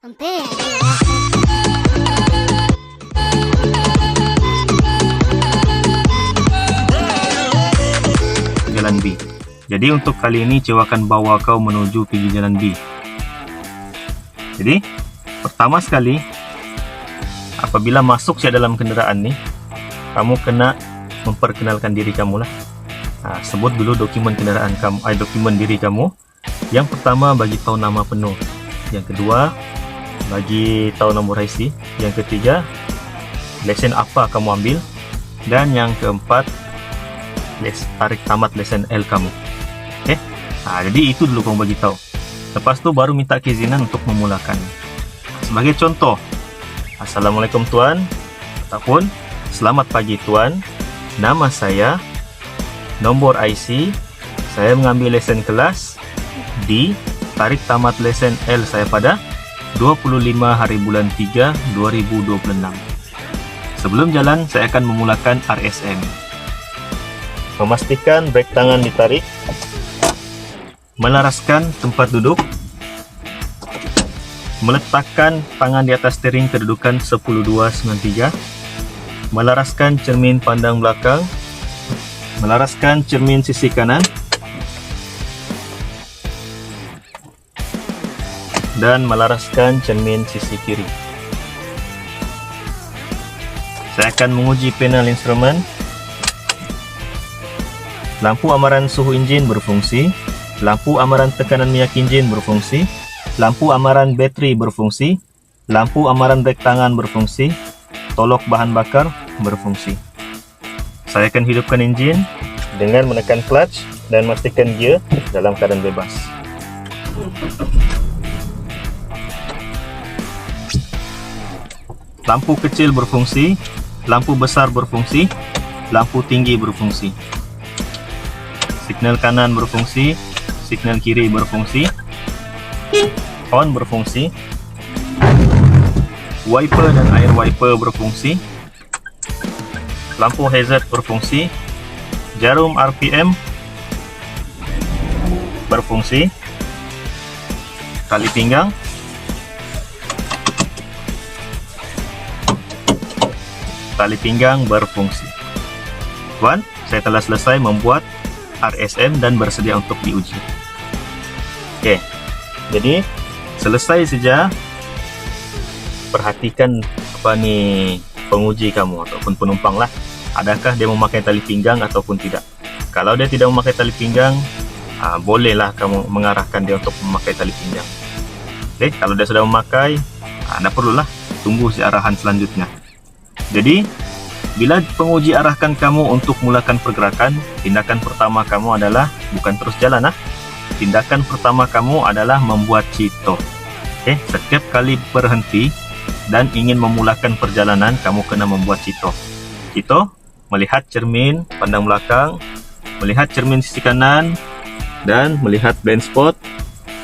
Sampai jalan B. Jadi untuk kali ini Ceo akan bawa kau menuju pergi jalan B. Jadi pertama sekali, apabila masuk ke dalam kenderaan nih, kamu kena memperkenalkan diri kamu lah. Nah, sebut dulu dokumen kenderaan kamu, dokumen diri kamu. Yang pertama, bagi tahu nama penuh. Yang kedua, bagi tahu nombor IC. Yang ketiga, lesen apa kamu ambil. Dan yang keempat, tarik tamat lesen L kamu. Oke? Nah, jadi itu dulu kamu bagi tahu. Lepas itu baru minta keizinan untuk memulakan. Sebagai contoh, Assalamualaikum Tuan, ataupun Selamat pagi Tuan, nama saya, nomor IC, saya mengambil lesen kelas D, tarik tamat lesen L saya pada 25 hari bulan 3 2026. Sebelum jalan, saya akan memulakan RSM. Memastikan brek tangan ditarik, melaraskan tempat duduk, meletakkan tangan di atas steering kedudukan 10293, melaraskan cermin pandang belakang, melaraskan cermin sisi kanan, dan melaraskan cermin sisi kiri. Saya akan menguji panel instrumen. Lampu amaran suhu enjin berfungsi, lampu amaran tekanan minyak enjin berfungsi, lampu amaran bateri berfungsi, lampu amaran brek tangan berfungsi, tolok bahan bakar berfungsi. Saya akan hidupkan enjin dengan menekan clutch dan memastikan gear dalam keadaan bebas. Lampu kecil berfungsi, lampu besar berfungsi, lampu tinggi berfungsi. Signal kanan berfungsi, signal kiri berfungsi, horn berfungsi, wiper dan air wiper berfungsi, lampu hazard berfungsi, jarum RPM berfungsi, tali pinggang, berfungsi. Tuan, saya telah selesai membuat RSM dan bersedia untuk diuji. Oke, jadi selesai saja. Perhatikan apa nih penguji kamu ataupun penumpang lah. Adakah dia memakai tali pinggang ataupun tidak? Kalau dia tidak memakai tali pinggang, bolehlah kamu mengarahkan dia untuk memakai tali pinggang. Oke, kalau dia sudah memakai, anda perlulah tunggu si arahan selanjutnya. Jadi, bila penguji arahkan kamu untuk mulakan pergerakan, tindakan pertama kamu adalah bukan terus jalan. Tindakan pertama kamu adalah membuat cito. Oke, setiap kali berhenti dan ingin memulakan perjalanan, kamu kena membuat cito. Cito, melihat cermin pandang belakang, melihat cermin sisi kanan, dan melihat blind spot,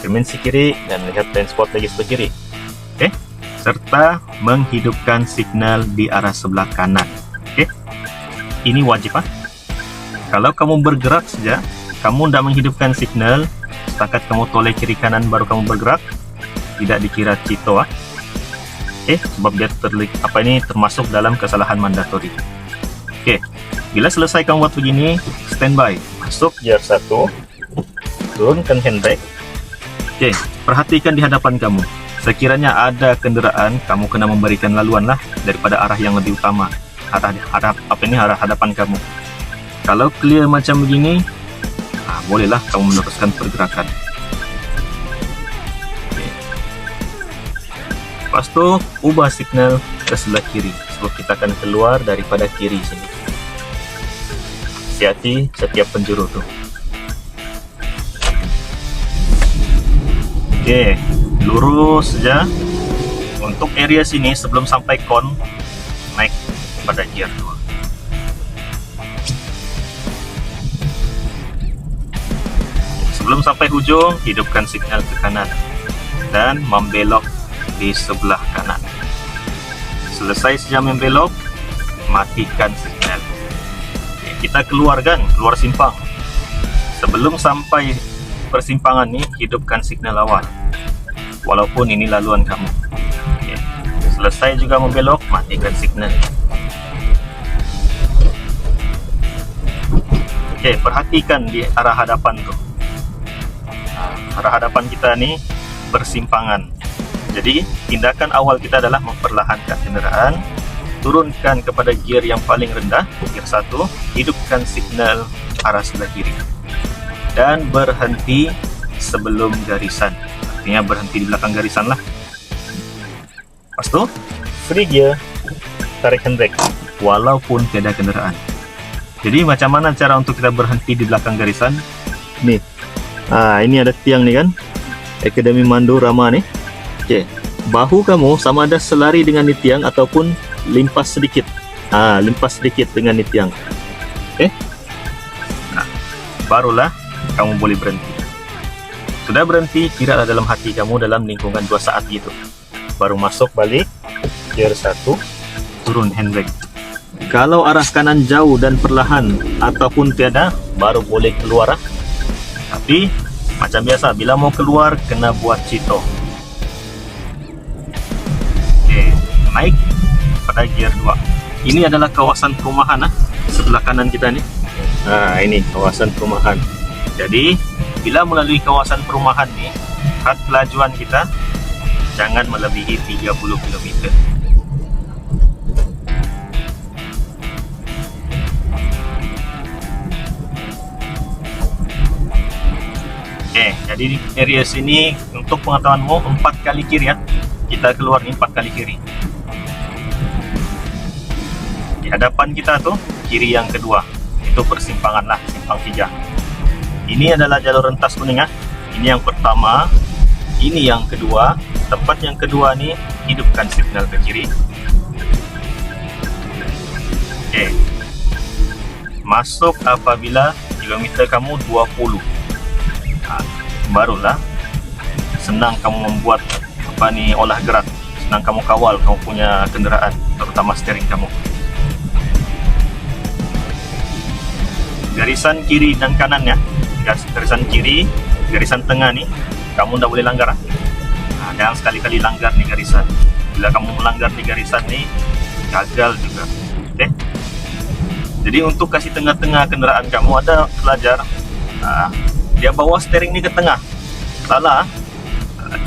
cermin sisi kiri, dan melihat blind spot lagi sebelah kiri. Oke, serta menghidupkan signal di arah sebelah kanan. Oke, ini wajib. Kalau kamu bergerak saja, kamu tidak menghidupkan signal, setakat kamu toleh kiri kanan baru kamu bergerak, tidak dikira cito. Sebab dia termasuk dalam kesalahan mandatori. Oke, bila selesai kamu buat begini, standby, masuk gear 1, turunkan handbrake. Oke, perhatikan di hadapan kamu. Sekiranya ada kenderaan, kamu kena memberikan laluan lah daripada arah yang lebih utama, arah hadapan kamu. Kalau clear macam begini, bolehlah kamu meneruskan pergerakan. Lepas itu, ubah signal ke sebelah kiri, sebab kita akan keluar daripada kiri sini. Hati-hati setiap penjuru tuh. Oke, lurus saja. Untuk area sini, sebelum sampai kon, naik pada gear 2. Sebelum sampai ujung, hidupkan signal ke kanan dan membelok di sebelah kanan. Selesai sejam membelok, matikan signal. Kita keluar simpang. Sebelum sampai persimpangan ini, hidupkan signal awal. walaupun ini laluan kamu. Oke. Selesai juga membelok, matikan signal. Oke, perhatikan di arah hadapan tuh. Arah hadapan kita nih bersimpangan. Jadi tindakan awal kita adalah memperlahankan kendaraan, turunkan kepada gear yang paling rendah, gear 1, hidupkan signal arah sebelah kiri, dan berhenti sebelum garisan. Artinya berhenti di belakang garisan lah. Lepas itu free gear, tarik handbrake walaupun tiada kendaraan. Jadi macam mana cara untuk kita berhenti di belakang garisan? Nih, ini ada tiang nih kan, Akademi Mando Rama nih. Oke, bahu kamu sama ada selari dengan ni tiang ataupun limpas sedikit. Limpas sedikit dengan ni tiang. Oke. Nah, barulah kamu boleh berhenti. Sudah berhenti, kiralah dalam hati kamu dalam lingkungan 2 saat gitu. Baru masuk balik gear 1, turun handbrake. Kalau arah kanan jauh dan perlahan ataupun tiada, baru boleh keluar. Tapi macam biasa, bila mau keluar kena buat cito. Oke, naik pada gear 2. Ini adalah kawasan perumahan sebelah kanan kita nih. Ini kawasan perumahan. Jadi bila melalui kawasan perumahan nih, had kelajuan kita jangan melebihi 30 km. Oke, jadi di area sini untuk pengetahuanmu 4 kali kiri ya. Kita keluar nih 4 kali kiri. Di hadapan kita tuh kiri yang kedua. Itu persimpangan lah, simpang 3. Ini adalah jalur rentas kuning ya. Ini yang pertama, ini yang kedua. Tempat yang kedua nih, hidupkan signal ke kiri. Oke. Masuk apabila kilometer kamu 20. Barulah senang kamu membuat olah gerak, senang kamu kawal kamu punya kendaraan, terutama steering kamu. Garisan kiri dan kanan ya, garisan kiri, garisan tengah nih kamu tidak boleh langgar. Jangan sekali-kali langgar nih garisan. Bila kamu melanggar di garisan nih, gagal juga. Oke. Jadi untuk kasih tengah-tengah kendaraan kamu, ada pelajar dia bawa steering nih ke tengah, salah,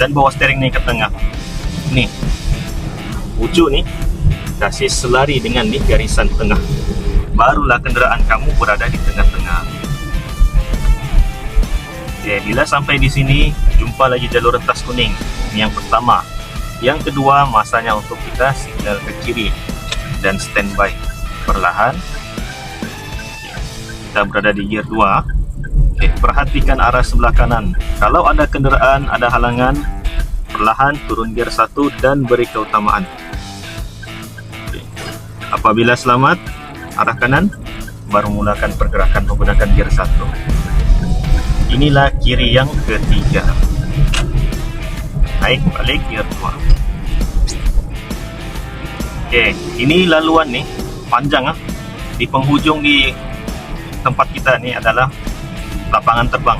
dan bawa steering nih ke tengah. Nih, ujung nih kasih selari dengan nih garisan tengah, barulah kendaraan kamu berada di tengah-tengah. Oke, bila sampai di sini jumpa lagi jalur rentas kuning. Ini yang pertama. Yang kedua, masanya untuk kita signal ke kiri dan standby perlahan. Kita berada di gear 2. Perhatikan arah sebelah kanan. Kalau ada kendaraan, ada halangan, perlahan turun gear 1 dan beri keutamaan. Apabila selamat, arah kanan, baru mulakan pergerakan menggunakan gear 1. Inilah kiri yang ketiga. Naik balik gear 2. Oke, ini laluan nih, panjang Di penghujung di tempat kita nih adalah lapangan terbang.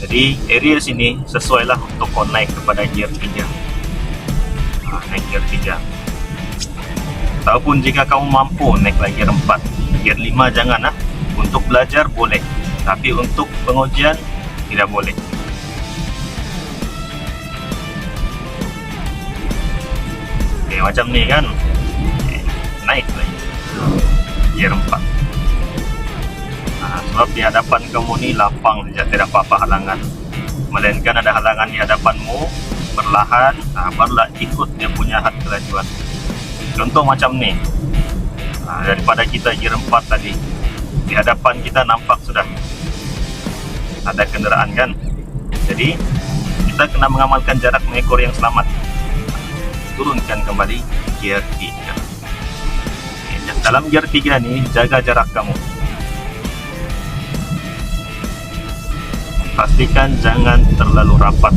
Jadi area sini sesuai lah untuk kau naik kepada gear 3. Naik gear 3. Ataupun jika kamu mampu naik lagi gear 4, gear 5 jangan Untuk belajar boleh, tapi untuk pengujian tidak boleh. Oke, macam nih kan. Naik lagi gear 4. Sebab di hadapan kamu ni lapang saja, tidak apa-apa halangan. Melainkan ada halangan di hadapanmu, perlahan, barulah ikut dia punya had kelajuan. Contoh macam ni, daripada kita gear 4 tadi, di hadapan kita nampak sudah ada kendaraan kan. Jadi kita kena mengamalkan jarak mengekor yang selamat. Turunkan kembali gear 3. Dalam gear 3 ni, jaga jarak kamu. Pastikan jangan terlalu rapat.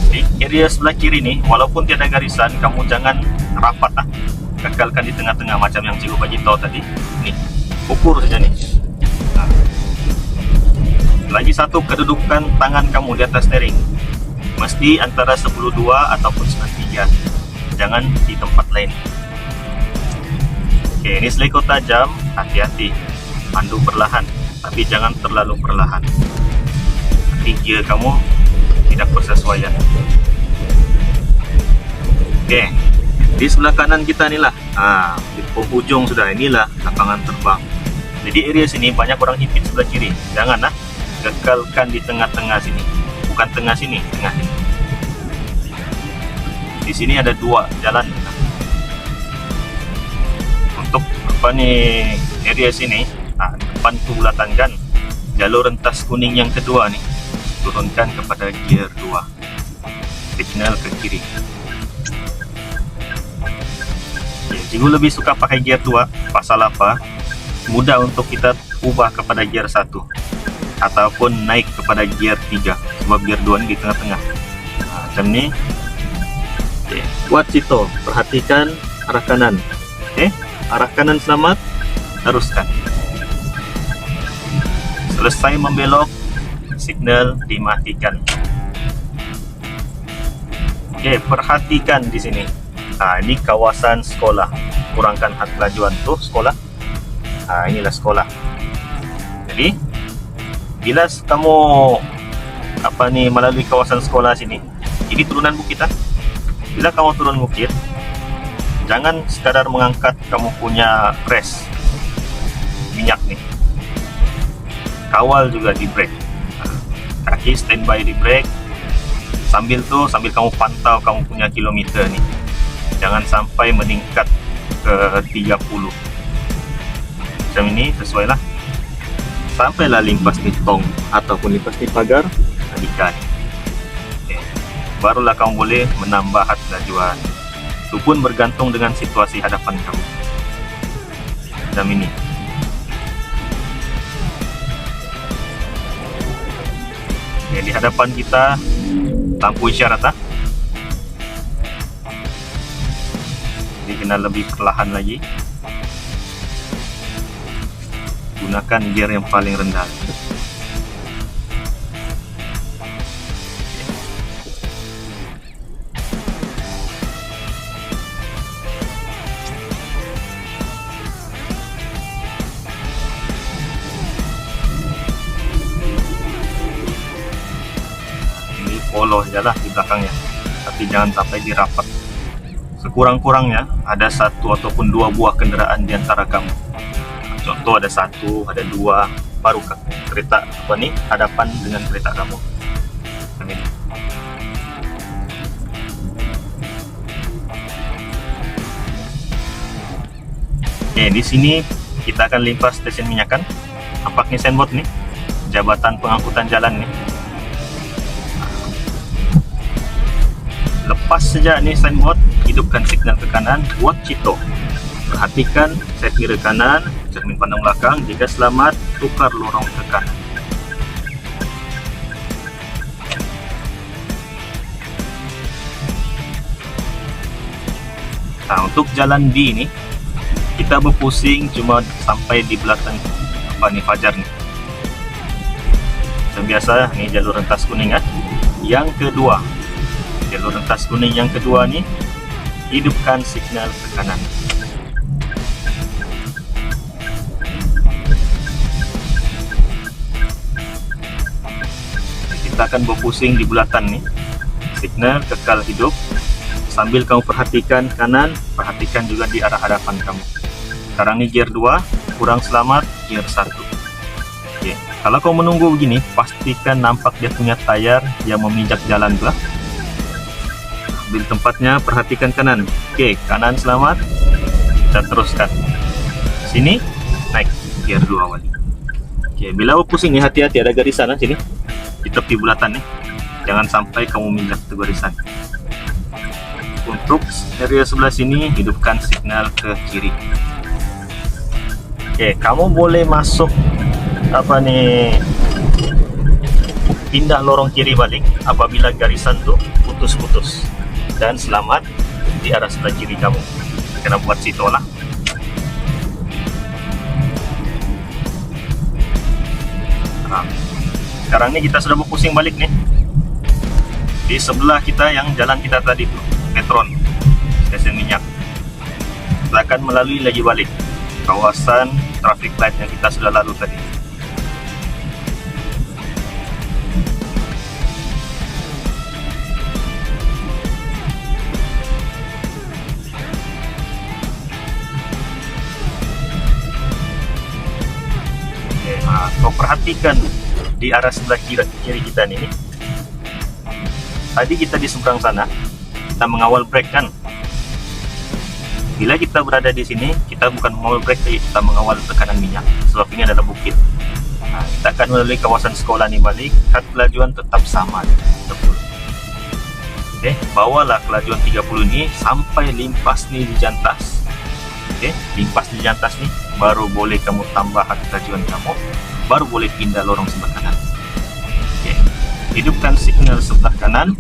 Di area sebelah kiri nih, walaupun tiada garisan, kamu jangan rapat kekalkan di tengah-tengah macam yang cikgu bagi tahu tadi. Nih, ukur saja nih. Nah, lagi satu, kedudukan tangan kamu di atas steering mesti antara 10.2 ataupun 9.3, jangan di tempat lain. Oke, ini seleko tajam, hati-hati, pandu perlahan, tapi jangan terlalu perlahan, nanti gear kamu tidak bersesuaian. Oke, di sebelah kanan kita inilah, di penghujung sudah, inilah lapangan terbang. Jadi area sini banyak orang himpit sebelah kiri, jangan kekalkan di tengah-tengah sini, bukan tengah sini, tengah ini. Di sini ada dua jalan. Untuk area sini, depan itu bulatan kan, jalur rentas kuning yang kedua nih, turunkan kepada gear 2, signal ke kiri. Ya, cikgu lebih suka pakai gear 2, pasal apa? Mudah untuk kita ubah kepada gear 1 ataupun naik kepada gear 3, sebab gear 2 ini di tengah-tengah. Macam ni. Oke, buat Cito, perhatikan arah kanan. Oke, arah kanan selamat, teruskan. Selesai membelok, signal dimatikan. Oke, perhatikan di sini. Ini kawasan sekolah. Kurangkan had kelajuan tuh sekolah. Inilah sekolah. Jadi, bila kamu melalui kawasan sekolah sini, ini turunan bukit. Bila kamu turun bukit, jangan sekadar mengangkat kamu punya press minyak nih, kawal juga di brake, kaki standby di brake, sambil kamu pantau kamu punya kilometer nih, jangan sampai meningkat ke 30 macam ini, sesuai lah, sampailah limpas di tong ataupun limpas di pagar, tadikan. Barulah kamu boleh menambah had kelajuan. Itu pun bergantung dengan situasi hadapan kamu. Macam ini. Oke, di hadapan kita lampu isyarat. Jadi kena lebih perlahan lagi. Gunakan gear yang paling rendah. Polo aja lah di belakangnya, tapi jangan sampai dirapat. Sekurang-kurangnya ada 1 ataupun 2 buah kenderaan di antara kamu. Contoh ada 1, ada 2, baru kereta hadapan dengan kereta kamu. Amin. Oke, di sini kita akan limpas stasiun minyakan. Nampaknya signboard nih, Jabatan Pengangkutan Jalan nih. Lepas saja nih signboard, hidupkan signal ke kanan, buat Cito. Perhatikan set mirror kanan, cermin pandang belakang, jika selamat, tukar lorong ke kanan. Nah, untuk jalan B ini, kita berpusing cuma sampai di belakang Fajar nih. Dan biasa, nih jalur rentas kuning Yang kedua, jalur rentas kuning yang kedua nih, hidupkan signal ke kanan. Kita akan berpusing di bulatan nih, signal kekal hidup, sambil kamu perhatikan kanan, perhatikan juga di arah hadapan kamu. Sekarang ini gear 2, kurang selamat, gear 1. Oke, kalau kamu menunggu begini, pastikan nampak dia punya tayar yang meminjak jalan tuh. Ambil tempatnya, perhatikan kanan. Oke, kanan selamat, kita teruskan. Sini, naik gear 2 wali. Oke, bila pusing nih, hati-hati ada garisan sini di tepi bulatan nih, jangan sampai kamu minjak ke garisan. Untuk area sebelah sini, hidupkan signal ke kiri. Oke, kamu boleh masuk pindah lorong kiri balik apabila garisan tuh putus-putus, dan selamat di arah sebelah kiri kamu. kena buat situ lah. Nah, sekarang ini kita sudah berpusing balik nih. Di sebelah kita yang jalan kita tadi tuh, Petron, stasiun minyak. Kita akan melalui lagi balik kawasan traffic light yang kita sudah lalu tadi. Kau perhatikan di arah sebelah kiri kita nih. Tadi kita di seberang sana, kita mengawal brake kan. Bila kita berada di sini, kita bukan mengawal brake, kita mengawal tekanan minyak, sebab ini adalah bukit. Nah, kita akan melalui kawasan sekolah nih balik, kelajuan tetap sama, 30. Oke, bawalah kelajuan 30 ini sampai limpas nih di jantas. Oke, limpas di jantas nih, baru boleh kamu tambah kelajuan kamu, baru boleh pindah lorong sebelah kanan. Oke, hidupkan signal sebelah kanan.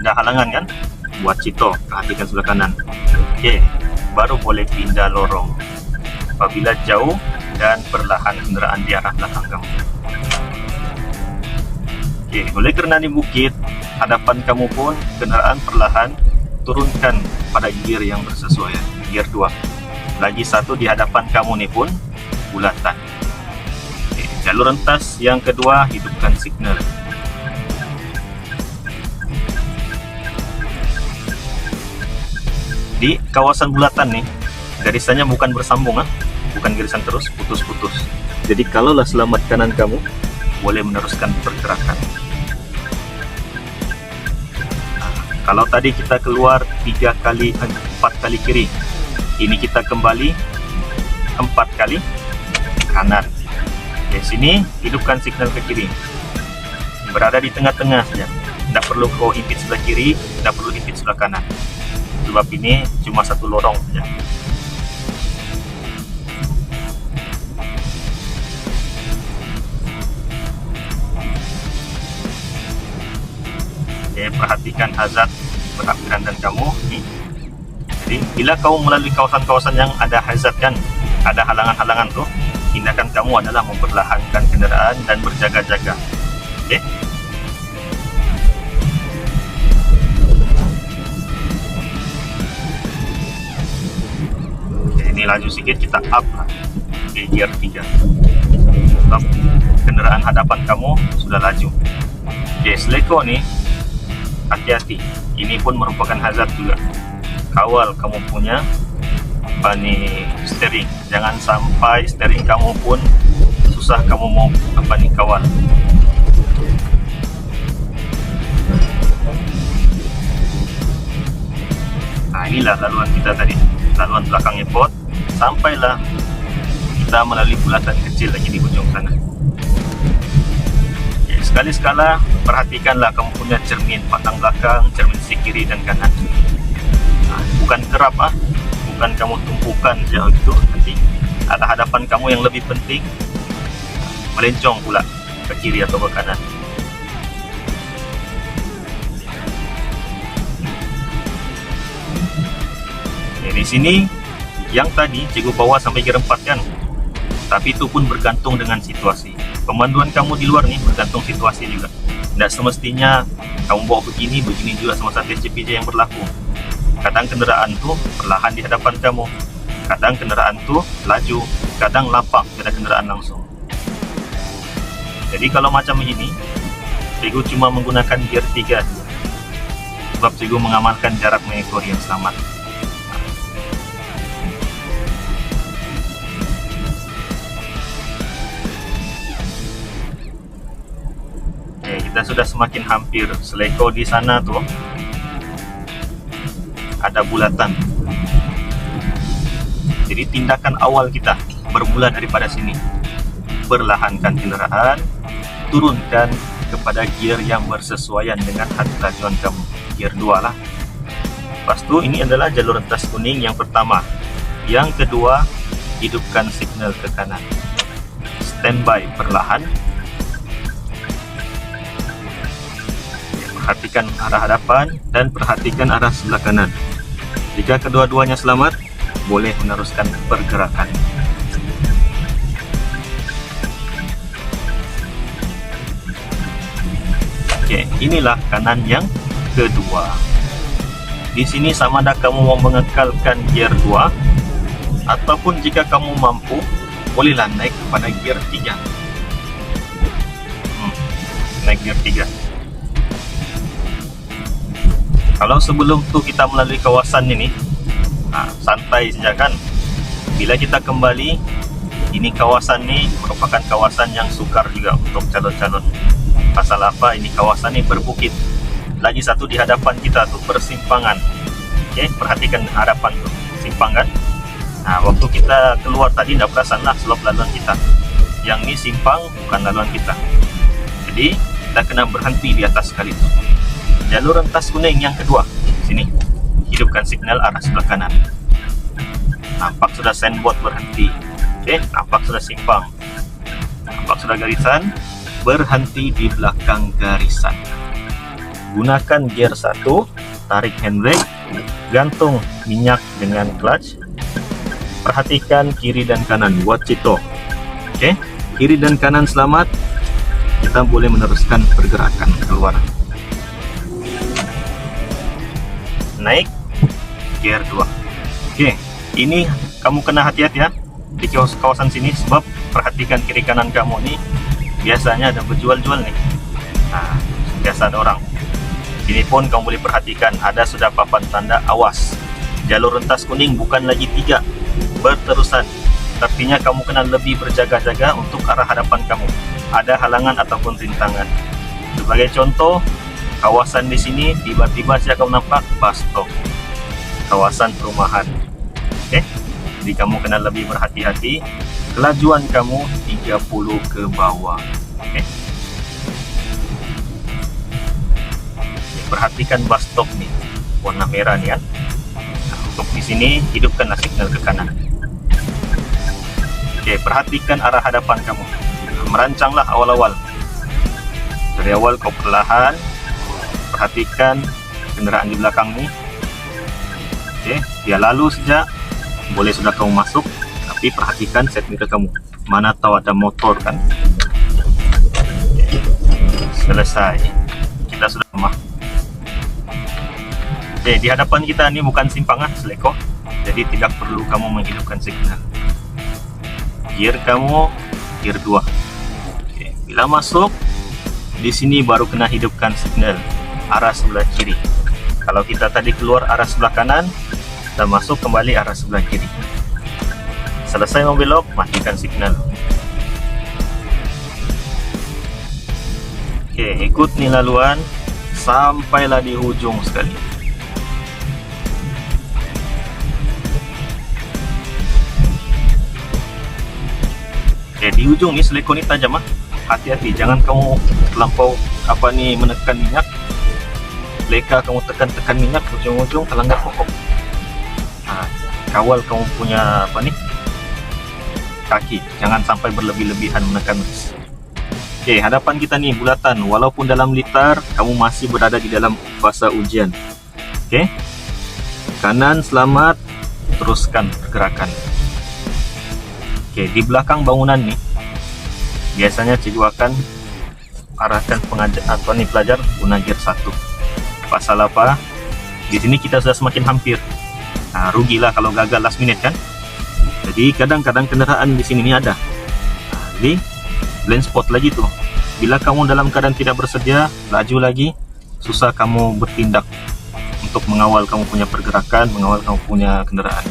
Ada halangan kan? Buat cito, perhatikan sebelah kanan. Oke, baru boleh pindah lorong apabila jauh dan perlahan kendaraan di arah belakang kamu. Oke, oleh kerana ini bukit, hadapan kamu pun kendaraan perlahan turunkan pada gear yang bersesuaian, gear 2. Lagi satu di hadapan kamu nih pun bulatan. Oke, jalur rentas yang kedua, hidupkan signal. Di kawasan bulatan nih, garisannya bukan bersambung, bukan garisan terus, putus-putus. Jadi kalaulah selamat kanan kamu, boleh meneruskan pergerakan. Nah, kalau tadi kita keluar 4 kali kiri, ini kita kembali 4 kali kanan. Di sini hidupkan signal ke kiri, berada di tengah-tengah saja. Tidak perlu kau himpit sebelah kiri, tidak perlu himpit sebelah kanan. Sebab ini cuma satu lorong saja. Oke, perhatikan hazard berakhiran dan kamu. Jadi bila kau melalui kawasan-kawasan yang ada hazard kan, ada halangan-halangan tuh, tindakan kamu adalah memperlahankan kendaraan dan berjaga-jaga. Oke. Ini laju sedikit, kita up lah di gear 3. Sebab kendaraan hadapan kamu sudah laju. Oke, seleko nih, hati-hati. Ini pun merupakan hazard juga. Kawal kamu punya steering. Jangan sampai steering kamu pun susah kamu mau kawal. Nah, inilah laluan kita tadi, laluan belakang airport. Sampailah kita melalui bulatan kecil lagi di ujung sana. Oke, sekali-sekala perhatikanlah kamu punya cermin patang belakang, cermin sisi kiri dan kanan. Nah, bukan kerap, bukan kamu tumpukan jauh itu. Nanti ada hadapan kamu yang lebih penting, melencong pula ke kiri atau ke kanan. Oke, di sini yang tadi cikgu bawa sampai gear 4 kan, tapi itu pun bergantung dengan situasi. Pemanduan kamu di luar nih bergantung situasi juga. Tidak semestinya kamu bawa begini juga sama saat SCPJ yang berlaku. Kadang kendaraan tuh perlahan di hadapan kamu, kadang kendaraan tuh laju, kadang lapak ada kendaraan langsung. Jadi kalau macam ini, cikgu cuma menggunakan gear 3 sebab cikgu mengamalkan jarak mengekor yang selamat. Kita sudah semakin hampir. Seleko di sana tuh ada bulatan. Jadi tindakan awal kita bermula daripada sini. Perlahankan kendaraan, turunkan kepada gear yang bersesuaian dengan hati lajuan kamu. Gear 2 lah. Lepas itu ini adalah jalur rentas kuning yang pertama. Yang kedua, hidupkan signal ke kanan. Standby perlahan. Perhatikan arah hadapan dan perhatikan arah sebelah kanan. Jika kedua-duanya selamat, boleh meneruskan pergerakan. Oke, inilah kanan yang kedua. Di sini sama ada kamu mau mengekalkan gear 2, ataupun jika kamu mampu, bolehlah naik kepada gear 3. Naik gear 3. Kalau sebelum tu kita melalui kawasan ini, santai saja kan. Bila kita kembali, ini kawasan ini merupakan kawasan yang sukar juga untuk calon-calon. Pasal apa? Ini kawasan ini berbukit. Lagi satu di hadapan kita tuh persimpangan. Oke, perhatikan hadapan tuh, simpangan. Nah, waktu kita keluar tadi tidak perasan lah selop laluan kita. Yang ini simpang, bukan laluan kita. Jadi kita kena berhenti di atas sekali itu. Jalur rentas kuning yang kedua, sini. Hidupkan signal arah sebelah kanan. Nampak sudah signboard berhenti. Oke, nampak sudah simpang. Nampak sudah garisan. Berhenti di belakang garisan. Gunakan gear 1, tarik handbrake, gantung minyak dengan clutch. Perhatikan kiri dan kanan, watch it all. Oke, kiri dan kanan selamat. Kita boleh meneruskan pergerakan keluar. Naik gear 2. Oke, ini kamu kena hati-hati ya di kawasan sini, sebab perhatikan kiri kanan kamu nih, biasanya ada berjual-jual nih. Nah, biasa ada orang. Ini pun kamu boleh perhatikan, ada sudah papan tanda awas. Jalur rentas kuning bukan lagi 3, berterusan. Artinya kamu kena lebih berjaga-jaga untuk arah hadapan kamu. Ada halangan ataupun rintangan. Sebagai contoh, kawasan di sini tiba-tiba saja kamu nampak bus stop, kawasan perumahan. Oke, jadi kamu kena lebih berhati-hati. Kelajuan kamu 30 ke bawah. Oke. Perhatikan bus stop nih, warna merah nih kan. Nah, untuk di sini hidupkanlah signal ke kanan. Oke, perhatikan arah hadapan kamu. Merancanglah awal-awal. Dari awal kau perlahan. Perhatikan kendaraan di belakang nih. Oke, dia lalu saja, boleh sudah kamu masuk, tapi perhatikan set mirror kamu. Mana tahu ada motor kan. Oke, selesai. Kita sudah lemah. Oke, di hadapan kita ini bukan simpangan seleko, jadi tidak perlu kamu menghidupkan signal. Gear kamu gear 2. Oke, bila masuk di sini baru kena hidupkan signal arah sebelah kiri. Kalau kita tadi keluar arah sebelah kanan, kita masuk kembali arah sebelah kiri. Selesai membelok, matikan signal. Oke, ikut nih laluan sampailah di ujung sekali. Oke, di ujung nih seleko ini tajam ah. Hati-hati, jangan kamu terlampau menekan minyak. Leka kamu tekan minyak, ujung-ujung terlanggar pokok. Nah, kawal kamu punya kaki, jangan sampai berlebih-lebihan menekan. Oke, hadapan kita nih bulatan, walaupun dalam litar kamu masih berada di dalam fase ujian. Oke, kanan selamat, teruskan pergerakan. Oke, di belakang bangunan nih biasanya cikgu akan arahkan pelajar guna gear 1. Pasal apa? Di sini kita sudah semakin hampir. Nah, rugilah kalau gagal last minute kan. Jadi kadang-kadang kendaraan di sini ini ada. Nah, jadi blind spot lagi tuh. Bila kamu dalam keadaan tidak bersedia, laju lagi, susah kamu bertindak untuk mengawal kamu punya pergerakan, mengawal kamu punya kendaraan.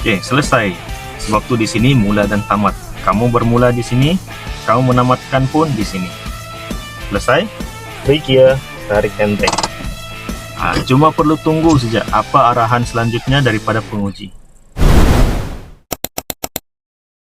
Oke, selesai. Sebab itu di sini mula dan tamat. Kamu bermula di sini, kamu menamatkan pun di sini. Selesai? Brake gear, tarik handbrake. Cuma perlu tunggu saja apa arahan selanjutnya daripada penguji.